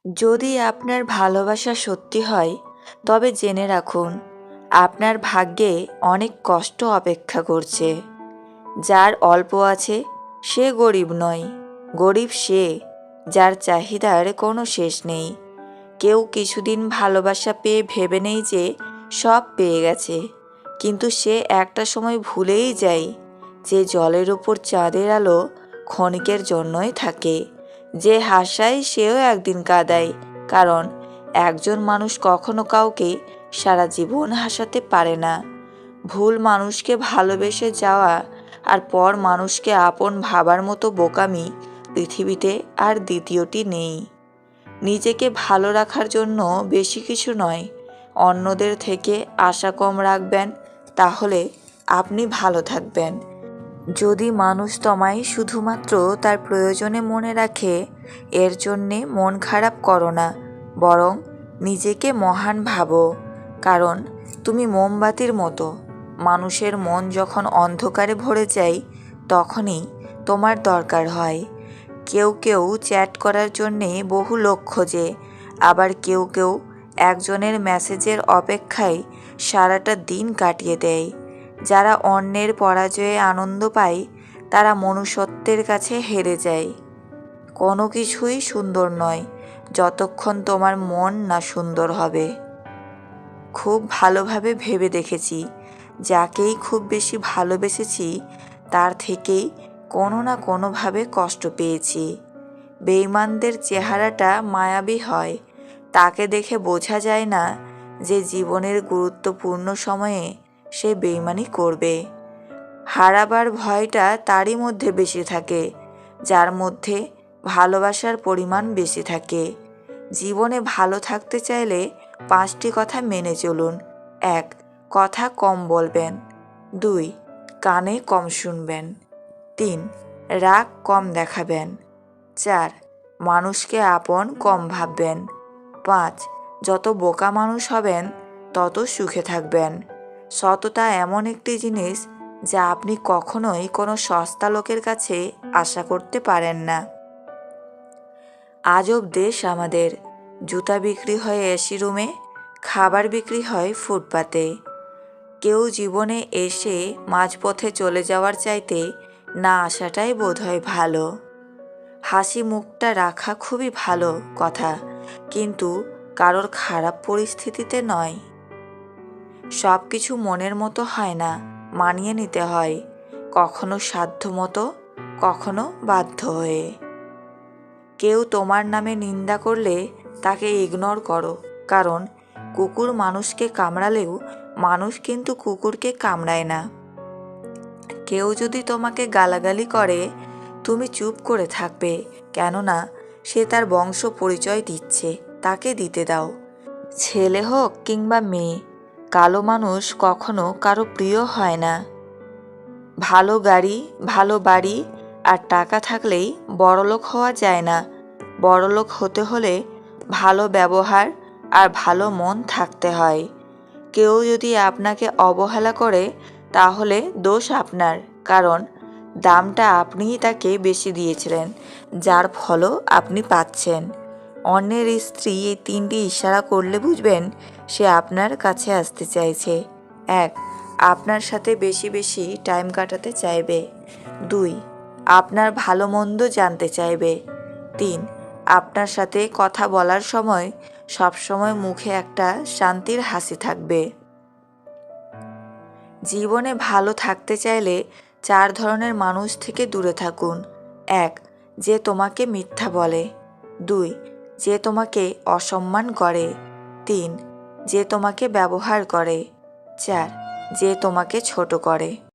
যদি আপনার ভালোবাসা সত্যি হয়, তবে জেনে রাখুন আপনার ভাগ্যে অনেক কষ্ট অপেক্ষা করছে। যার অল্প আছে সে গরিব নয়, গরিব সে যার চাহিদার কোনো শেষ নেই। কেউ কিছুদিন ভালোবাসা পেয়ে ভেবে নেই যে সব পেয়ে গেছে, কিন্তু সে একটা সময় ভুলেই যায় যে জলের উপর চাঁদের আলো ক্ষণিকের জন্যই থাকে। যে হাসায় সেও একদিন কাঁদায়, কারণ একজন মানুষ কখনো কাউকে সারা জীবন হাসাতে পারে না। ভুল মানুষকে ভালোবেসে যাওয়া আর পর মানুষকে আপন ভাবার মতো বোকামি পৃথিবীতে আর দ্বিতীয়টি নেই। নিজেকে ভালো রাখার জন্য বেশি কিছু নয়, অন্যদের থেকে আশা কম রাখবেন, তাহলে আপনি ভালো থাকবেন। যদি মানুষ তোমায় শুধুমাত্র তার প্রয়োজনে মনে রাখে, এর জন্যে মন খারাপ করো না, বরং নিজেকে মহান ভাবো। কারণ তুমি মোমবাতির মতো, মানুষের মন যখন অন্ধকারে ভরে যায় তখনই তোমার দরকার হয়। কেউ কেউ চ্যাট করার জন্যে বহু লোক খোঁজে, আবার কেউ কেউ একজনের মেসেজের অপেক্ষায় সারাটা দিন কাটিয়ে দেয়। যারা অন্যের পরাজয়ে আনন্দ পায় তারা মনুষ্যত্বের কাছে হেরে যায়। কোনো কিছুই সুন্দর নয় যতক্ষণ তোমার মন না সুন্দর হবে। খুব ভালোভাবে ভেবে দেখেছি, যাকেই খুব বেশি ভালোবেসেছি তার থেকেই কোনো না কোনোভাবে কষ্ট পেয়েছি। বেঈমানদের চেহারাটা মায়াবী হয়, তাকে দেখে বোঝা যায় না যে জীবনের গুরুত্বপূর্ণ সময়ে সে বেঈমানি করবে। হারাবার ভয়টা তারই মধ্যে বেশি থাকে যার মধ্যে ভালোবাসার পরিমাণ বেশি থাকে। জীবনে ভালো থাকতে চাইলে 5টি কথা মেনে চলুন। 1. কথা কম বলবেন। 2. কানে কম শুনবেন। 3. রাগ কম দেখাবেন। 4. মানুষকে আপন কম ভাববেন। 5. যত বোকা মানুষ হবেন তত সুখে থাকবেন। সততা এমন একটি জিনিস যা আপনি কখনোই কোনো সস্তা লোকের কাছে আশা করতে পারেন না। আজব দেশ আমাদের, জুতা বিক্রি হয় এসি রুমে, খাবার বিক্রি হয় ফুটপাতে। কেউ জীবনে এসে মাঝপথে চলে যাওয়ার চাইতে না আসাটাই বোধহয় ভালো। হাসি মুখটা রাখা খুবই ভালো কথা, কিন্তু কারোর খারাপ পরিস্থিতিতে নয়। সব কিছু মনের মতো হয় না, মানিয়ে নিতে হয়, কখনো সাধ্য মতো, কখনো বাধ্য হয়ে। কেউ তোমার নামে নিন্দা করলে তাকে ইগনোর করো, কারণ কুকুর মানুষকে কামড়ালেও মানুষ কিন্তু কুকুরকে কামড়ায় না। কেউ যদি তোমাকে গালাগালি করে তুমি চুপ করে থাকবে, কেননা সে তার বংশ পরিচয় দিচ্ছে, তাকে দিতে দাও। ছেলে হোক কিংবা মেয়ে, কালো মানুষ কখনো কারো প্রিয় হয় না। ভালো গাড়ি, ভালো বাড়ি আর টাকা থাকলেই বড়লোক হওয়া যায় না। বড়লোক হতে হলে ভালো ব্যবহার আর ভালো মন থাকতে হয়। কেউ যদি আপনাকে অবহেলা করে তাহলে দোষ আপনার, কারণ দামটা আপনিই তাকে বেশি দিয়েছিলেন, যার ফলও আপনি পাচ্ছেন। অন্যের স্ত্রী এই 3টি ইশারা করলে বুঝবেন সে আপনার কাছে আসতে চাইছে। 1. আপনার সাথে বেশি বেশি টাইম কাটাতে চাইবে। 2. আপনার ভালো মন্দ জানতে চাইবে। 3. আপনার সাথে কথা বলার সময় সবসময় মুখে একটা শান্তির হাসি থাকবে। জীবনে ভালো থাকতে চাইলে 4 ধরনের মানুষ থেকে দূরে থাকুন। 1. যে তোমাকে মিথ্যা বলে। 2. যে তোমাকে অসম্মান করে। 3. যে তোমাকে ব্যবহার করে। 4. যে তোমাকে ছোট করে।